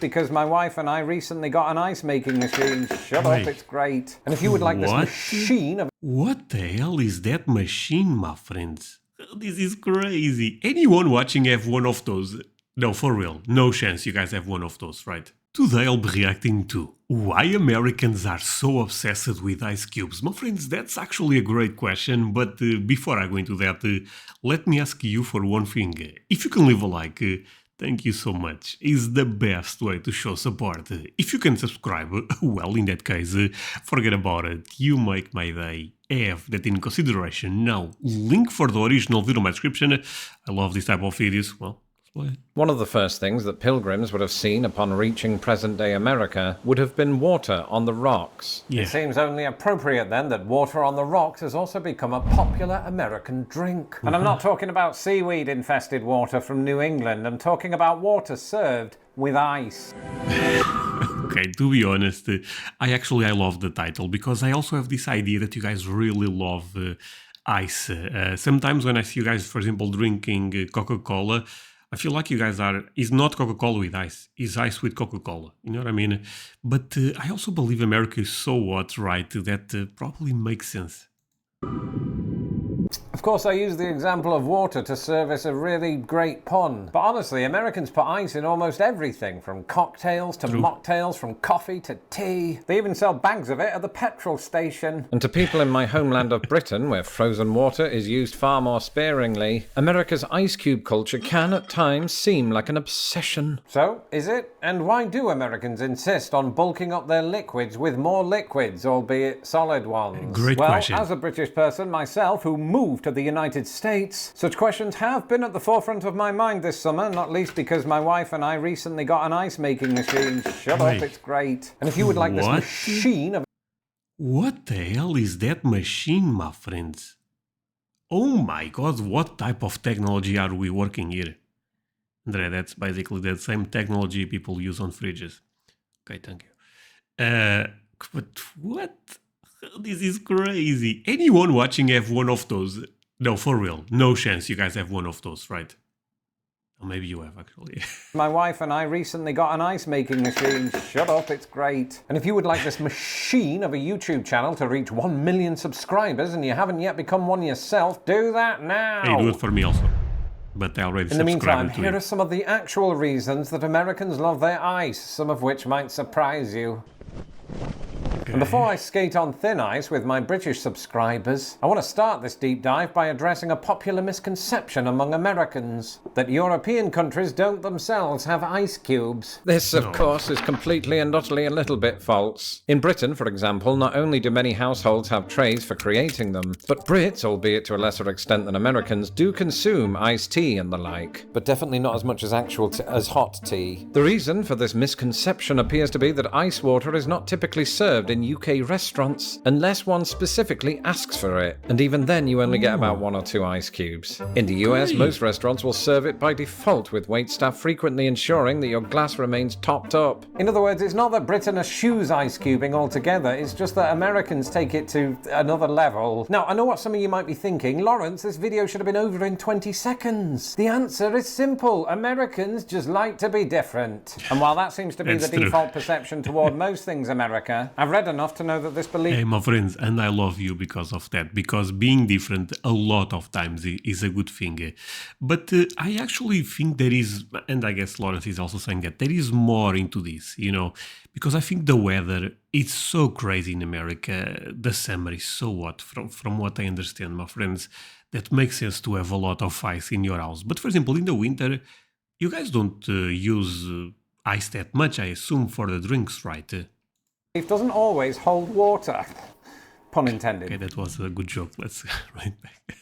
because my wife and I recently got an ice making machine. Shut up, it's great. And if you would like this machine of... What the hell is that machine, my friends? This is crazy. Anyone watching have one of those? No, for real. No chance you guys have one of those, right? Today I'll be reacting to why Americans are so obsessed with ice cubes. My friends, that's actually a great question, but before I go into that, let me ask you for one thing. If you can leave a like, thank you so much. It's the best way to show support. If you can subscribe, well, in that case, forget about it. You make my day. Have that in consideration. Now, link for the original video in my description. I love this type of videos. Well, one of the first things that pilgrims would have seen upon reaching present-day America would have been water on the rocks. Yeah. It seems only appropriate then that water on the rocks has also become a popular American drink. And I'm not talking about seaweed-infested water from New England. I'm talking about water served with ice. Okay, to be honest, I love the title because I also have this idea that you guys really love ice. Sometimes when I see you guys, for example, drinking Coca-Cola, I feel like you guys is not Coca-Cola with ice, is ice with Coca-Cola, you know what I mean? But I also believe America is so hot, right, that probably makes sense. Of course, I use the example of water to service a really great pun. But honestly, Americans put ice in almost everything, from cocktails to mocktails, from coffee to tea. They even sell bags of it at the petrol station. And to people in my homeland of Britain, where frozen water is used far more sparingly, America's ice cube culture can at times seem like an obsession. So, is it? And why do Americans insist on bulking up their liquids with more liquids, albeit solid ones? Great question. Well, as a British person myself who moved to the United States, such questions have been at the forefront of my mind this summer, not least because my wife and I recently got an ice making machine. Shut up, it's great. And if you would like this machine of... What the hell is that machine, my friends? Oh my god, what type of technology are we working here? André, that's basically the same technology people use on fridges. Okay, thank you. But what? This is crazy. Anyone watching have one of those? No, for real. No chance you guys have one of those, right? Or maybe you have, actually. My wife and I recently got an ice making machine. Shut up, it's great. And if you would like this machine of a YouTube channel to reach 1 million subscribers and you haven't yet become one yourself, do that now. Hey, do it for me also. But I already subscribed. In the meantime, here are some of the actual reasons that Americans love their ice, some of which might surprise you. And before I skate on thin ice with my British subscribers, I want to start this deep dive by addressing a popular misconception among Americans, that European countries don't themselves have ice cubes. This, of course, is completely and utterly a little bit false. In Britain, for example, not only do many households have trays for creating them, but Brits, albeit to a lesser extent than Americans, do consume iced tea and the like. But definitely not as much as as hot tea. The reason for this misconception appears to be that ice water is not typically served in UK restaurants unless one specifically asks for it, and even then you only get about 1 or 2 ice cubes. In the US, most restaurants will serve it by default, with waitstaff frequently ensuring that your glass remains topped up. In other words, it's not that Britain eschews ice cubing altogether, it's just that Americans take it to another level. Now, I know what some of you might be thinking, Lawrence, this video should have been over in 20 seconds. The answer is simple. Americans just like to be different. And while that seems to be the default perception toward most things America, I've read enough to know that this belief... Hey, my friends, and I love you because of that, because being different a lot of times is a good thing. But I actually think there is, and I guess Lawrence is also saying that, there is more into this, you know, because I think the weather, it's so crazy in America. The summer is so hot, from what I understand, my friends, that makes sense to have a lot of ice in your house. But for example, in the winter, you guys don't use ice that much, I assume, for the drinks, right? It doesn't always hold water. Pun intended. Okay, that was a good joke. Let's right back.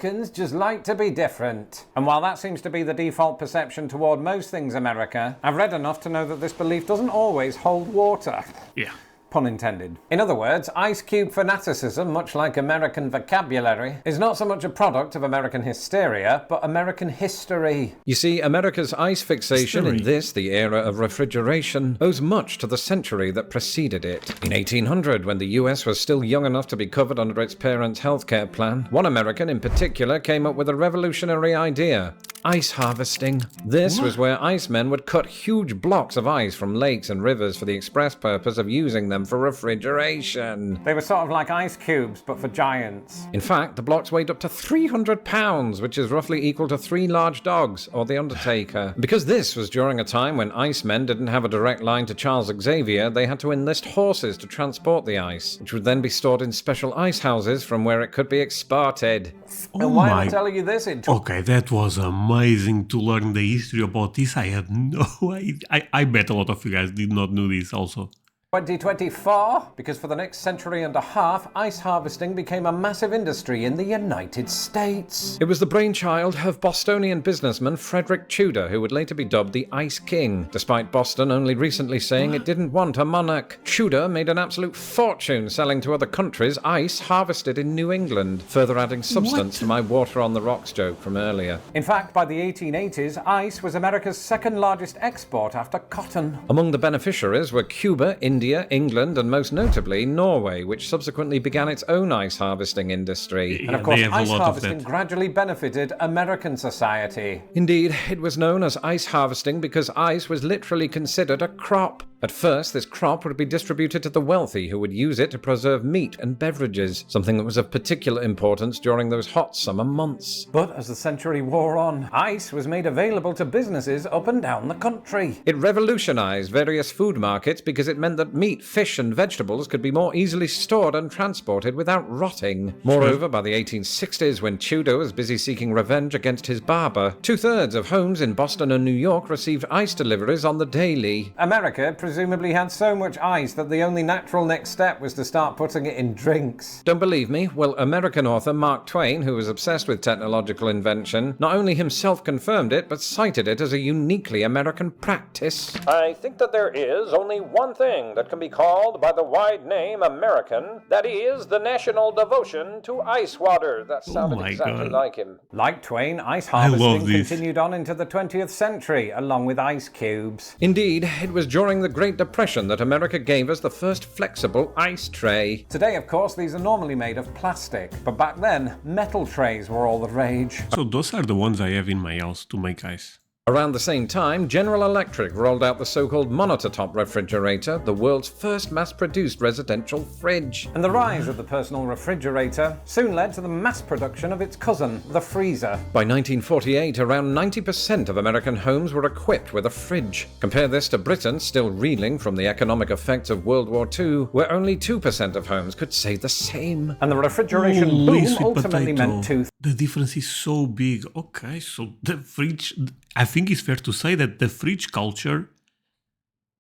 Americans just like to be different. And while that seems to be the default perception toward most things America, I've read enough to know that this belief doesn't always hold water. Yeah. Pun intended. In other words, ice cube fanaticism, much like American vocabulary, is not so much a product of American hysteria, but American history. You see, America's ice fixation in this, the era of refrigeration, owes much to the century that preceded it. In 1800, when the US was still young enough to be covered under its parents' healthcare plan, one American in particular came up with a revolutionary idea: ice harvesting. This was where icemen would cut huge blocks of ice from lakes and rivers for the express purpose of using them for refrigeration. They were sort of like ice cubes, but for giants. In fact, the blocks weighed up to 300 pounds, which is roughly equal to 3 large dogs, or The Undertaker. Because this was during a time when icemen didn't have a direct line to Charles Xavier, they had to enlist horses to transport the ice, which would then be stored in special ice houses from where it could be exported. And why am I telling you this? Okay, that was amazing to learn the history about this. I had no idea. I bet a lot of you guys did not know this also. 2024, because for the next century and a half, ice harvesting became a massive industry in the United States. It was the brainchild of Bostonian businessman Frederick Tudor, who would later be dubbed the Ice King, despite Boston only recently saying it didn't want a monarch. Tudor made an absolute fortune selling to other countries ice harvested in New England, further adding substance to my water on the rocks joke from earlier. In fact, by the 1880s, ice was America's second largest export after cotton. Among the beneficiaries were Cuba, India, England, and most notably Norway, which subsequently began its own ice harvesting industry. And of course, ice harvesting gradually benefited American society. Indeed, it was known as ice harvesting because ice was literally considered a crop. At first, this crop would be distributed to the wealthy who would use it to preserve meat and beverages, something that was of particular importance during those hot summer months. But as the century wore on, ice was made available to businesses up and down the country. It revolutionized various food markets because it meant that meat, fish, and vegetables could be more easily stored and transported without rotting. Moreover, by the 1860s, when Tudor was busy seeking revenge against his barber, 2/3 of homes in Boston and New York received ice deliveries on the daily. America presumably had so much ice that the only natural next step was to start putting it in drinks. Don't believe me? Well, American author Mark Twain, who was obsessed with technological invention, not only himself confirmed it, but cited it as a uniquely American practice. I think that there is only one thing that can be called by the wide name American. That is the national devotion to ice water. That sounded exactly like him. Like Twain, ice harvesting continued on into the 20th century, along with ice cubes. Indeed, it was during the Great Depression that America gave us the first flexible ice tray. Today, of course, these are normally made of plastic, but back then, metal trays were all the rage. So those are the ones I have in my house to make ice. Around the same time, General Electric rolled out the so-called monitor-top refrigerator, the world's first mass-produced residential fridge. And the rise of the personal refrigerator soon led to the mass production of its cousin, the freezer. By 1948, around 90% of American homes were equipped with a fridge. Compare this to Britain, still reeling from the economic effects of World War II, where only 2% of homes could say the same. And the refrigeration boom ultimately meant The difference is so big. Okay, so the fridge... I think it's fair to say that the fridge culture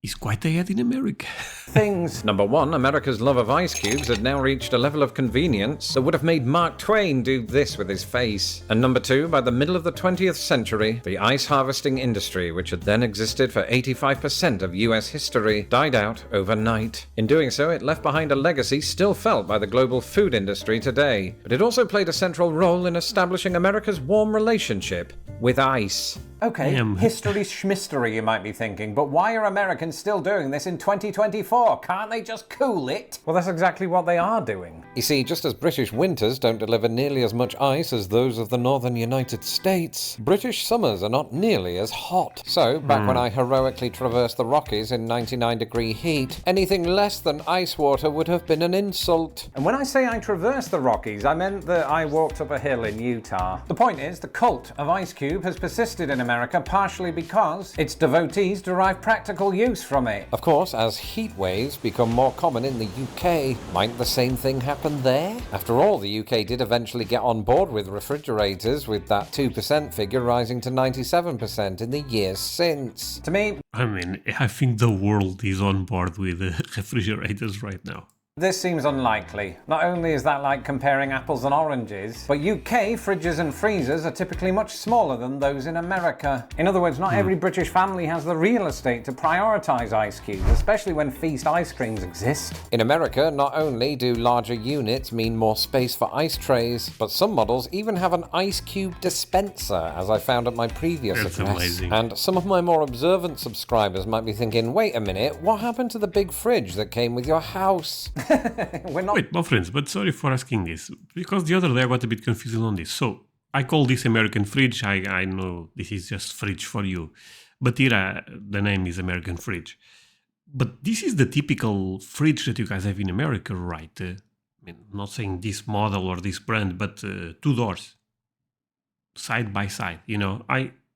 is quite ahead in America. Things. Number one, America's love of ice cubes had now reached a level of convenience that would have made Mark Twain do this with his face. And number two, by the middle of the 20th century, the ice harvesting industry, which had then existed for 85% of US history, died out overnight. In doing so, it left behind a legacy still felt by the global food industry today. But it also played a central role in establishing America's warm relationship with ice. Okay, history schmistery, you might be thinking, but why are Americans still doing this in 2024? Can't they just cool it? Well, that's exactly what they are doing. You see, just as British winters don't deliver nearly as much ice as those of the northern United States, British summers are not nearly as hot. So, back when I heroically traversed the Rockies in 99-degree heat, anything less than ice water would have been an insult. And when I say I traversed the Rockies, I meant that I walked up a hill in Utah. The point is, the cult of Ice Cube has persisted in America partially because its devotees derive practical use from it. Of course, as heat waves become more common in the UK, might the same thing happen there? After all, the UK did eventually get on board with refrigerators, with that 2% figure rising to 97% in the years since. To me, I mean, I think the world is on board with refrigerators right now. this seems unlikely. Not only is that like comparing apples and oranges, but UK fridges and freezers are typically much smaller than those in America. In other words, not every British family has the real estate to prioritise ice cubes, especially when feast ice creams exist. In America, not only do larger units mean more space for ice trays, but some models even have an ice cube dispenser, as I found at my previous That's address. amazing. And some of my more observant subscribers might be thinking, wait a minute, what happened to the big fridge that came with your house? We're not. Wait, my friends, but sorry for asking this, because the other day I got a bit confused on this. So, I call this American fridge. I know this is just fridge for you. But here the name is American fridge. But this is the typical fridge that you guys have in America, right? I mean, not saying this model or this brand, but 2 doors. Side by side, you know.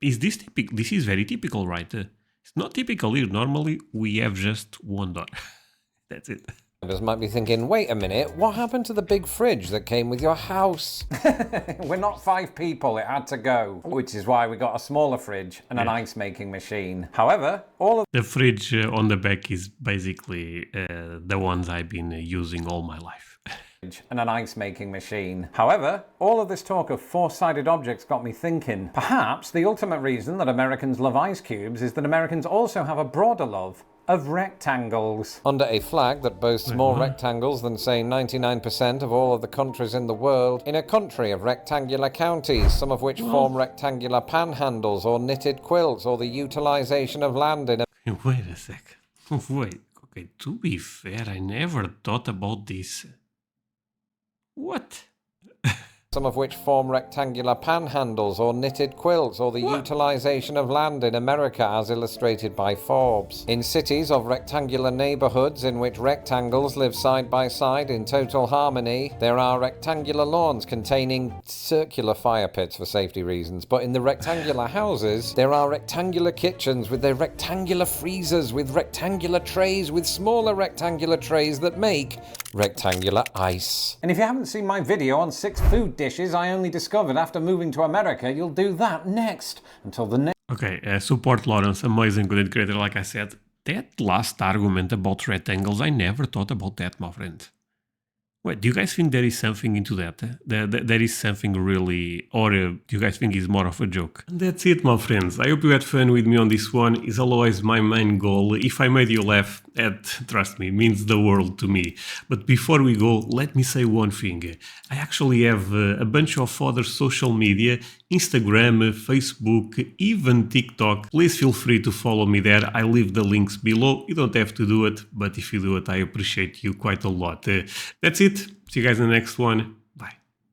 Is this typical? This is very typical, right? It's not typical here. Normally, we have just 1 door. That's it. Others might be thinking, wait a minute, what happened to the big fridge that came with your house? We're not 5 people, it had to go. Which is why we got a smaller fridge and an ice making machine. However, all of the fridge on the back is basically the ones I've been using all my life. and an ice making machine. However, all of this talk of 4-sided objects got me thinking, perhaps the ultimate reason that Americans love ice cubes is that Americans also have a broader love of rectangles. Under a flag that boasts more rectangles than, say, 99% of all of the countries in the world, in a country of rectangular counties, some of which form rectangular panhandles or knitted quilts, or the utilization of land in a... Wait a sec. Wait. Okay, to be fair, I never thought about this. What? Some of which form rectangular panhandles or knitted quilts, or the utilization of land in America as illustrated by Forbes. In cities of rectangular neighborhoods in which rectangles live side by side in total harmony, there are rectangular lawns containing circular fire pits for safety reasons, but in the rectangular houses, there are rectangular kitchens with their rectangular freezers, with rectangular trays, with smaller rectangular trays that make rectangular ice. And if you haven't seen my video on 6 food dishes I only discovered after moving to America, you'll do that next. Until the next... Okay, support Lawrence, amazing content creator, like I said. That last argument about rectangles, I never thought about that, my friend. Wait, do you guys think there is something into that? There is something really... Or do you guys think it's more of a joke? And that's it, my friends. I hope you had fun with me on this one. It's always my main goal. If I made you laugh, that, trust me, means the world to me. But before we go, let me say one thing. I actually have a bunch of other social media, Instagram, Facebook, even TikTok. Please feel free to follow me there. I leave the links below. You don't have to do it, but if you do it, I appreciate you quite a lot. That's it. See you guys in the next one.